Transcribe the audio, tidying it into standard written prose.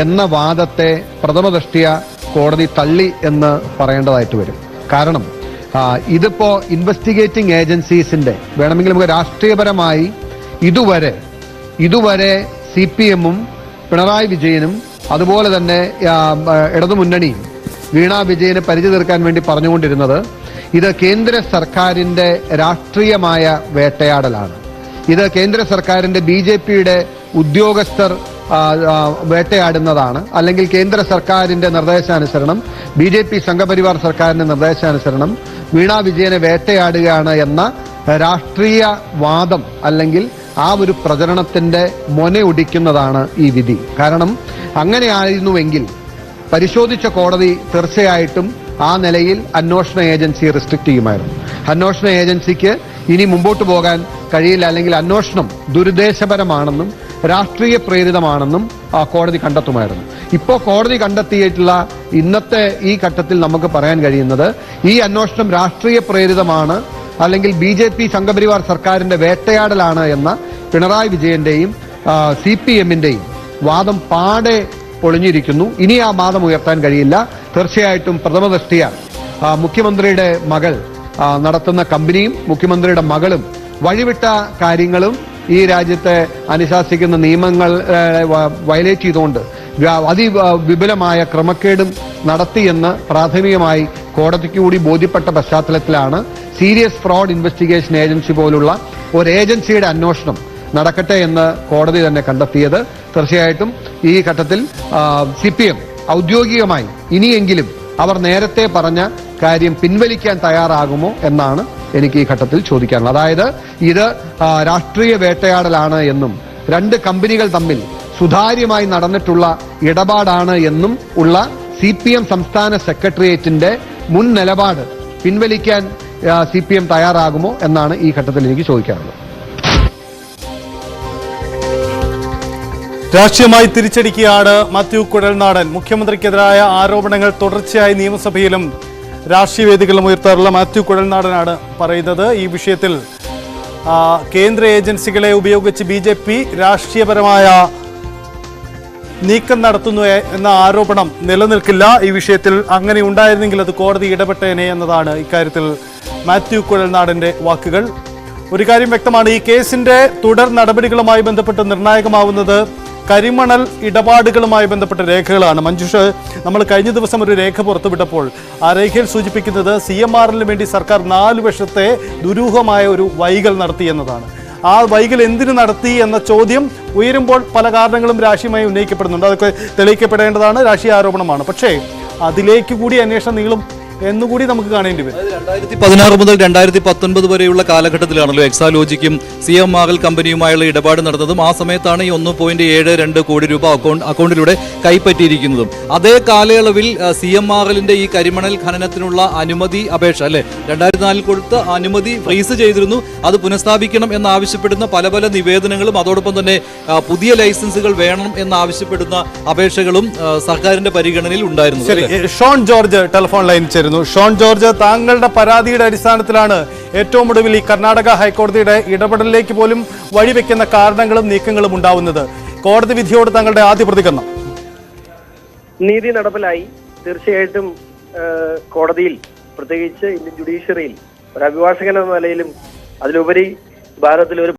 എന്ന വാദത്തെ പ്രഥമദൃഷ്ട്യാ കോടതി തള്ളി എന്ന് പറയേണ്ടതായിട്ട് വരും. കാരണം ഇതിപ്പോ ഇൻവെസ്റ്റിഗേറ്റിംഗ് ഏജൻസീസിന്റെ വേണമെങ്കിൽ നമുക്ക് രാഷ്ട്രീയപരമായി ഇതുവരെ CPM-ഉം പിണറായി വിജയനും അതുപോലെ തന്നെ ഇടതുമുന്നണിയും വീണാ വിജയനെ പരിധി തീർക്കാൻ വേണ്ടി പറഞ്ഞുകൊണ്ടിരുന്നത് ഇത് കേന്ദ്ര സർക്കാരിന്റെ രാഷ്ട്രീയമായ വേട്ടയാടലാണ്, ഇത് കേന്ദ്ര സർക്കാരിന്റെ BJP-യുടെ ഉദ്യോഗസ്ഥർ വേട്ടയാടുന്നതാണ്, അല്ലെങ്കിൽ കേന്ദ്ര സർക്കാരിന്റെ നിർദ്ദേശാനുസരണം BJP സംഘപരിവാർ സർക്കാരിന്റെ നിർദ്ദേശാനുസരണം വീണാ വിജയനെ വേട്ടയാടുകയാണ് എന്ന രാഷ്ട്രീയ വാദം അല്ലെങ്കിൽ ആ ഒരു പ്രചരണത്തിന്റെ മൊനയൊടിക്കുന്നതാണ് ഈ വിധി. കാരണം അങ്ങനെയായിരുന്നുവെങ്കിൽ പരിശോധിച്ച കോടതി തീർച്ചയായിട്ടും ആ നിലയിൽ അന്വേഷണ ഏജൻസി റെസ്ട്രിക്ട് ചെയ്യുമായിരുന്നു. അന്വേഷണ ഏജൻസിക്ക് ഇനി മുമ്പോട്ട് പോകാൻ കഴിയില്ല, അല്ലെങ്കിൽ അന്വേഷണം ദുരുദ്ദേശപരമാണെന്നും രാഷ്ട്രീയ പ്രേരിതമാണെന്നും കോടതി കണ്ടെത്തുമായിരുന്നു. ഇപ്പോൾ കോടതി കണ്ടെത്തിയിട്ടുള്ള ഇന്നത്തെ ഈ ഘട്ടത്തിൽ നമുക്ക് പറയാൻ കഴിയുന്നത് ഈ അന്വേഷണം രാഷ്ട്രീയ പ്രേരിതമാണ്, അല്ലെങ്കിൽ BJP സംഘപരിവാർ സർക്കാരിന്റെ വേട്ടയാടലാണ് എന്ന പിണറായി വിജയന്റെയും CPM-ന്റെയും വാദം പാടെ പൊളിഞ്ഞിരിക്കുന്നു. ഇനി ആ വാദം ഉയർത്താൻ കഴിയില്ല. തീർച്ചയായിട്ടും പ്രഥമദൃഷ്ട്യാ മുഖ്യമന്ത്രിയുടെ മകൾ നടത്തുന്ന കമ്പനിയും മുഖ്യമന്ത്രിയുടെ മകളും വഴിവിട്ട കാര്യങ്ങളും ഈ രാജ്യത്തെ അനുശാസിക്കുന്ന നിയമങ്ങൾ വയലേറ്റ് ചെയ്തുകൊണ്ട് അതിവിപുലമായ ക്രമക്കേടും നടത്തിയെന്ന് പ്രാഥമികമായി കോടതിക്ക് കൂടി ബോധ്യപ്പെട്ട പശ്ചാത്തലത്തിലാണ് സീരിയസ് ഫ്രോഡ് ഇൻവെസ്റ്റിഗേഷൻ ഏജൻസി പോലുള്ള ഒരു ഏജൻസിയുടെ അന്വേഷണം നടക്കട്ടെ എന്ന് കോടതി തന്നെ കണ്ടെത്തിയത്. തീർച്ചയായിട്ടും ഈ ഘട്ടത്തിൽ CPM ഔദ്യോഗികമായി ഇനിയെങ്കിലും അവർ നേരത്തെ പറഞ്ഞ കാര്യം പിൻവലിക്കാൻ തയ്യാറാകുമോ എന്നാണ് എനിക്ക് ഈ ഘട്ടത്തിൽ ചോദിക്കാനുള്ളത്. അതായത് ഇത് രാഷ്ട്രീയ വേട്ടയാടലാണ് എന്നും രണ്ട് കമ്പനികൾ തമ്മിൽ സുതാര്യമായി നടന്നിട്ടുള്ള ഇടപാടാണ് എന്നും ഉള്ള CPM സംസ്ഥാന സെക്രട്ടേറിയറ്റിന്റെ മുൻ നിലപാട് പിൻവലിക്കാൻ CPM തയ്യാറാകുമോ എന്നാണ് ഈ ഘട്ടത്തിൽ എനിക്ക് ചോദിക്കാനുള്ളത്. രാഷ്ട്രീയമായി തിരിച്ചടിക്കുകയാണ് മാത്യു കുഴൽനാടൻ. മുഖ്യമന്ത്രിക്കെതിരായ ആരോപണങ്ങൾ തുടർച്ചയായി നിയമസഭയിലും രാഷ്ട്രീയ വേദികളിലും ഉയർത്താറുള്ള മാത്യു കുഴൽനാടനാണ് പറയുന്നത്. ഈ വിഷയത്തിൽ കേന്ദ്ര ഏജൻസികളെ ഉപയോഗിച്ച് BJP രാഷ്ട്രീയപരമായ നീക്കം നടത്തുന്നു എന്ന ആരോപണം നിലനിൽക്കില്ല. ഈ വിഷയത്തിൽ അങ്ങനെ ഉണ്ടായിരുന്നെങ്കിൽ അത് കോടതി ഇടപെട്ടേനെ എന്നതാണ് ഇക്കാര്യത്തിൽ മാത്യു കുഴൽനാടന്റെ വാക്കുകൾ. ഒരു കാര്യം വ്യക്തമാണ്, ഈ കേസിന്റെ തുടർ നടപടികളുമായി ബന്ധപ്പെട്ട് നിർണായകമാവുന്നത് കരിമണൽ ഇടപാടുകളുമായി ബന്ധപ്പെട്ട രേഖകളാണ്. മഞ്ജുഷ്, നമ്മൾ കഴിഞ്ഞ ദിവസം ഒരു രേഖ പുറത്തുവിട്ടപ്പോൾ ആ രേഖയിൽ സൂചിപ്പിക്കുന്നത് CMR-ന് വേണ്ടി സർക്കാർ 4 വർഷത്തെ ദുരൂഹമായ ഒരു വൈകൽ നടത്തി എന്നതാണ്. ആ വൈകൽ എന്തിനു നടത്തി എന്ന ചോദ്യം ഉയരുമ്പോൾ പല കാരണങ്ങളും രാഷ്ട്രീയമായി ഉന്നയിക്കപ്പെടുന്നുണ്ട്. അതൊക്കെ തെളിയിക്കപ്പെടേണ്ടതാണ്, രാഷ്ട്രീയ ആരോപണമാണ്. പക്ഷേ അതിലേക്ക് കൂടി അന്വേഷണം നീളും എന്നുകൂടി നമുക്ക് കാണേണ്ടി വരും. 2016 മുതൽ 2019 വരെയുള്ള കാലഘട്ടത്തിലാണല്ലോ എക്സാലോജിക്കും CMR കമ്പനിയുമായുള്ള ഇടപാട് നടന്നതും. ആ സമയത്താണ് ഈ 1.72 കോടി രൂപ അക്കൗണ്ടിലൂടെ കൈപ്പറ്റിയിരിക്കുന്നതും. അതേ കാലയളവിൽ CMR-ന്റെ ഈ കരിമണൽ ഖനനത്തിനുള്ള അനുമതി അപേക്ഷ 2004 കൊടുത്ത അനുമതി ഫ്രീസ് ചെയ്തിരുന്നു. അത് പുനഃസ്ഥാപിക്കണം എന്നാവശ്യപ്പെടുന്ന പല പല നിവേദനങ്ങളും അതോടൊപ്പം തന്നെ പുതിയ ലൈസൻസുകൾ വേണം എന്നാവശ്യപ്പെടുന്ന അപേക്ഷകളും സർക്കാരിന്റെ പരിഗണനയിൽ ഉണ്ടായിരുന്നു. ഷോൺ ജോർജ് ടെലിഫോൺ ലൈൻ ചേരുന്നു. ഷോൺ ജോർജ്, താങ്കളുടെ പരാതിയുടെ അടിസ്ഥാനത്തിലാണ് ഏറ്റവും ഒടുവിൽ ഈ കർണാടക ഹൈക്കോടതിയുടെ ഇടപെടലിലേക്ക് പോലും വഴിവെക്കുന്ന കാരണങ്ങളും നീക്കങ്ങളും ഉണ്ടാവുന്നത്. കോടതി വിധിയോട് താങ്കളുടെ ആദ്യ പ്രതികരണം? നീതി നടപ്പിലായി. തീർച്ചയായിട്ടും കോടതിയിൽ, പ്രത്യേകിച്ച് ഇന്ത്യൻ ജുഡീഷ്യറിയിൽ ഒരു അഭിഭാഷകൻ എന്ന നിലയിലും അതിലുപരി ഭാരതത്തിൽ ഒരു